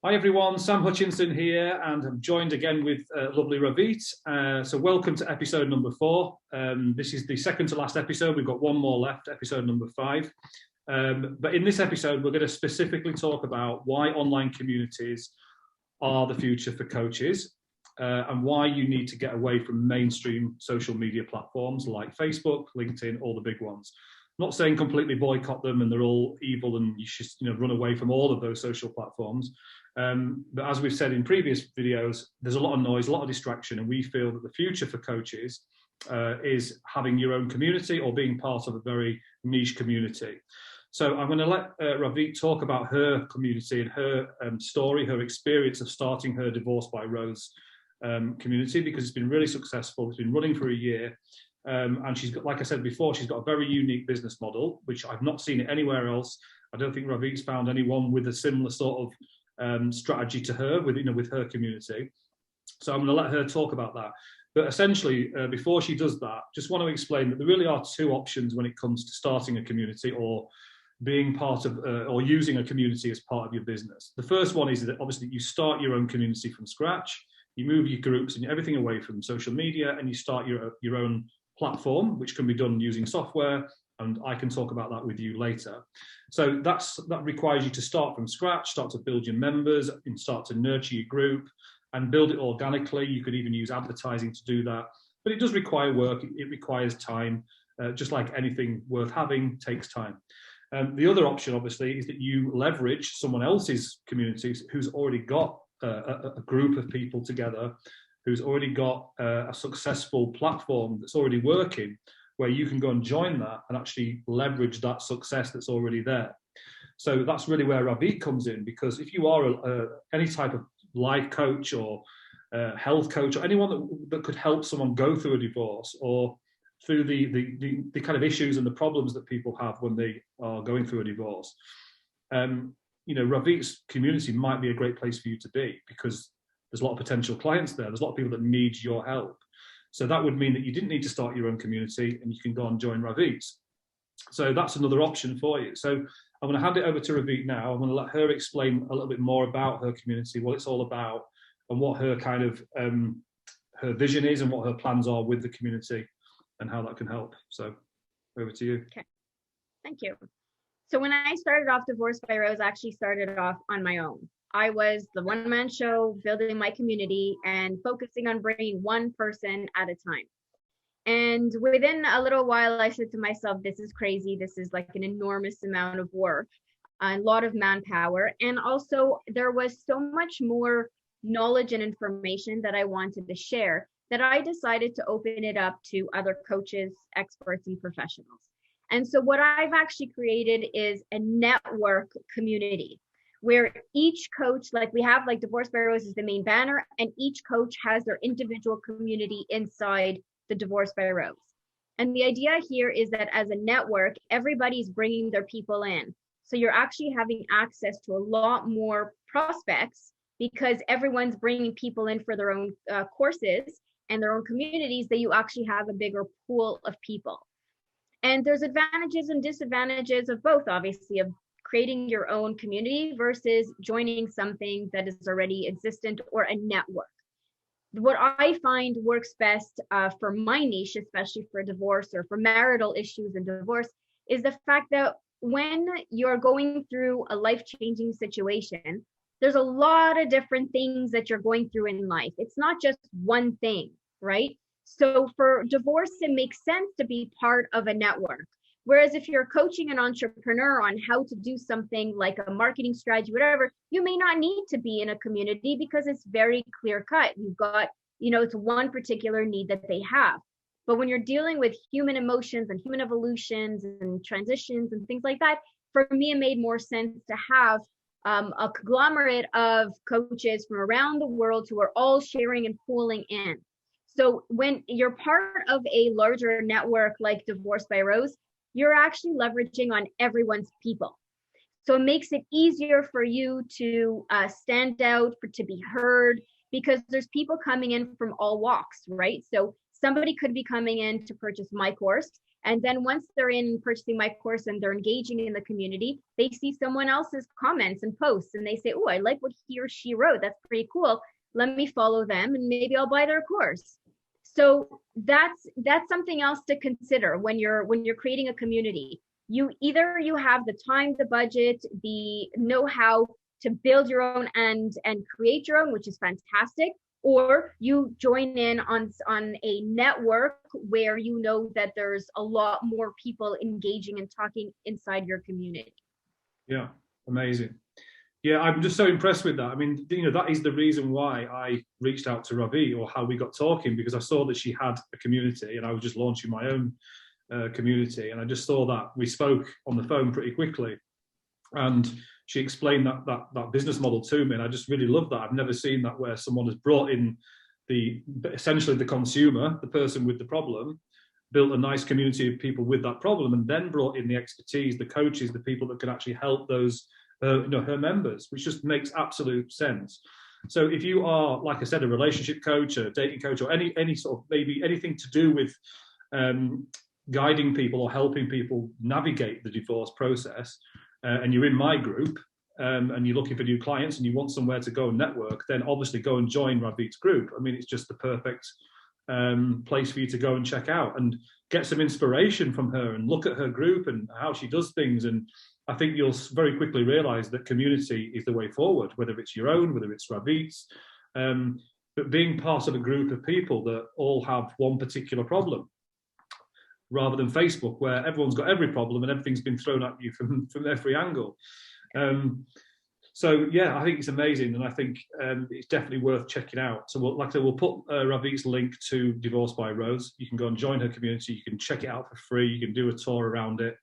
Hi everyone, Sam Hutchinson here, and I'm joined again with lovely Ravit. So welcome to episode number 4. This is the second to last episode. We've got one more left, episode number 5. But in this episode, we're going to specifically talk about why online communities are the future for coaches, and why you need to get away from mainstream social media platforms like Facebook, LinkedIn, all the big ones. I'm not saying completely boycott them and they're all evil and you should run away from all of those social platforms. But as we've said in previous videos, there's a lot of noise, a lot of distraction, and we feel that the future for coaches is having your own community or being part of a very niche community. So I'm going to let Ravit talk about her community and her story, her experience of starting her Divorced by Rose community, because it's been really successful. It's been running for a year. And she's got, like I said before, she's got a very unique business model, which I've not seen it anywhere else. I don't think Ravit's found anyone with a similar sort of strategy to her with her community. So I'm going to let her talk about that. But essentially, before she does that, just want to explain that there really are two options when it comes to starting a community or being part of or using a community as part of your business. The first one is that obviously you start your own community from scratch. You move your groups and everything away from social media, and you start your own platform, which can be done using software, and I can talk about that with you later. So that requires you to start from scratch, start to build your members, and start to nurture your group and build it organically. You could even use advertising to do that, but it does require work. It requires time, just like anything worth having takes time. The other option, obviously, is that you leverage someone else's community who's already got a group of people together, who's already got a successful platform that's already working, where you can go and join that and actually leverage that success that's already there. So that's really where Ravit comes in, because if you are any type of life coach or health coach, or anyone that could help someone go through a divorce or through the kind of issues and the problems that people have when they are going through a divorce, Ravit's community might be a great place for you to be, because there's a lot of potential clients there. There's a lot of people that need your help. So that would mean that you didn't need to start your own community and you can go and join Ravit's. So that's another option for you. So I'm going to hand it over to Ravit now. I'm going to let her explain a little bit more about her community, what it's all about, and what her kind of her vision is and what her plans are with the community and how that can help. So over to you. Okay, thank you. So when I started off Divorced by Rose, I actually started off on my own. I was the one-man show, building my community and focusing on bringing one person at a time. And within a little while, I said to myself, this is crazy. This is like an enormous amount of work, a lot of manpower. And also there was so much more knowledge and information that I wanted to share that I decided to open it up to other coaches, experts, and professionals. And so what I've actually created is a network community, where each coach, like we have like Divorced by Rose is the main banner, and each coach has their individual community inside the Divorced by Rose. And the idea here is that as a network, everybody's bringing their people in. So you're actually having access to a lot more prospects, because everyone's bringing people in for their own courses and their own communities, that you actually have a bigger pool of people. And there's advantages and disadvantages of both, obviously, of creating your own community versus joining something that is already existent or a network. What I find works best for my niche, especially for divorce or for marital issues and divorce, is the fact that when you're going through a life-changing situation, there's a lot of different things that you're going through in life. It's not just one thing, right? So for divorce, it makes sense to be part of a network. Whereas if you're coaching an entrepreneur on how to do something like a marketing strategy, whatever, you may not need to be in a community because it's very clear cut. You've got, it's one particular need that they have. But when you're dealing with human emotions and human evolutions and transitions and things like that, for me, it made more sense to have a conglomerate of coaches from around the world who are all sharing and pooling in. So when you're part of a larger network like Divorced by Rose, you're actually leveraging on everyone's people. So it makes it easier for you to stand out, to be heard, because there's people coming in from all walks, right? So somebody could be coming in to purchase my course, And then once they're in purchasing my course and they're engaging in the community, they see someone else's comments and posts and they say, oh, I like what he or she wrote. That's pretty cool. Let me follow them and maybe I'll buy their course. So that's something else to consider when you're creating a community. You have the time, the budget, the know-how to build your own and create your own, which is fantastic, or you join in on a network where you know that there's a lot more people engaging and talking inside your community. Yeah, amazing. Yeah, I'm just so impressed with that. I mean, that is the reason why I reached out to Ravi, or how we got talking, because I saw that she had a community and I was just launching my own community. And I just saw that we spoke on the phone pretty quickly. And she explained that business model to me, and I just really love that. I've never seen that, where someone has brought in essentially the consumer, the person with the problem, built a nice community of people with that problem, and then brought in the expertise, the coaches, the people that can actually help those her members, which just makes absolute sense. So if you are, like I said, a relationship coach, a dating coach, or any sort of, maybe anything to do with guiding people or helping people navigate the divorce process, and you're in my group, and you're looking for new clients and you want somewhere to go and network, then obviously go and join Ravit's group. I mean, it's just the perfect place for you to go and check out and get some inspiration from her and look at her group and how she does things. And I think you'll very quickly realize that community is the way forward, whether it's your own, whether it's Ravit's, but being part of a group of people that all have one particular problem, rather than Facebook, where everyone's got every problem and everything's been thrown at you from every angle. So yeah, I think it's amazing, and I think it's definitely worth checking out. So like I said, we'll put Ravit's link to Divorced by Rose. You can go and join her community. You can check it out for free. You can do a tour around it.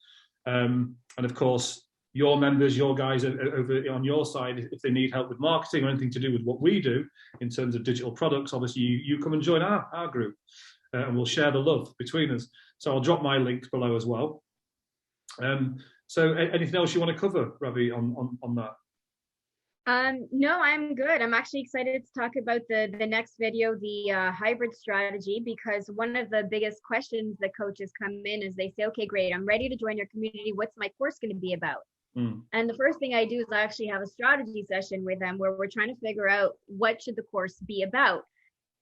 And of course, your members, your guys over on your side, if they need help with marketing or anything to do with what we do in terms of digital products, obviously you come and join our group, and we'll share the love between us. So I'll drop my links below as well. So anything else you want to cover, Ravi, on that? No, I'm good. I'm actually excited to talk about the next video, the hybrid strategy, because one of the biggest questions that coaches come in is they say, okay, great, I'm ready to join your community. What's my course going to be about? And the first thing I do is I actually have a strategy session with them where we're trying to figure out what should the course be about.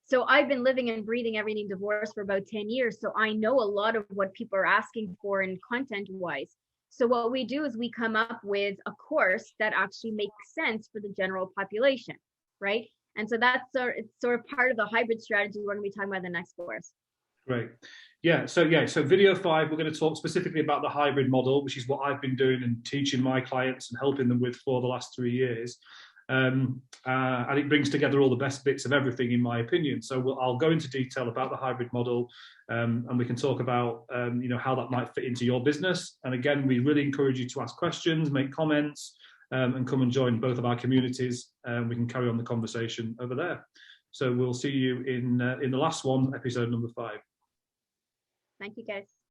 So I've been living and breathing everything divorce for about 10 years. So I know a lot of what people are asking for in content wise. So what we do is we come up with a course that actually makes sense for the general population, right? And so that's it's sort of part of the hybrid strategy we're going to be talking about in the next course. Great. So video 5, we're going to talk specifically about the hybrid model, which is what I've been doing and teaching my clients and helping them with for the last 3 years. And it brings together all the best bits of everything, in my opinion. So I'll go into detail about the hybrid model, and we can talk about how that might fit into your business. And again, we really encourage you to ask questions, make comments, and come and join both of our communities. We can carry on the conversation over there. So we'll see you in the last one, episode number 5. Thank you, guys.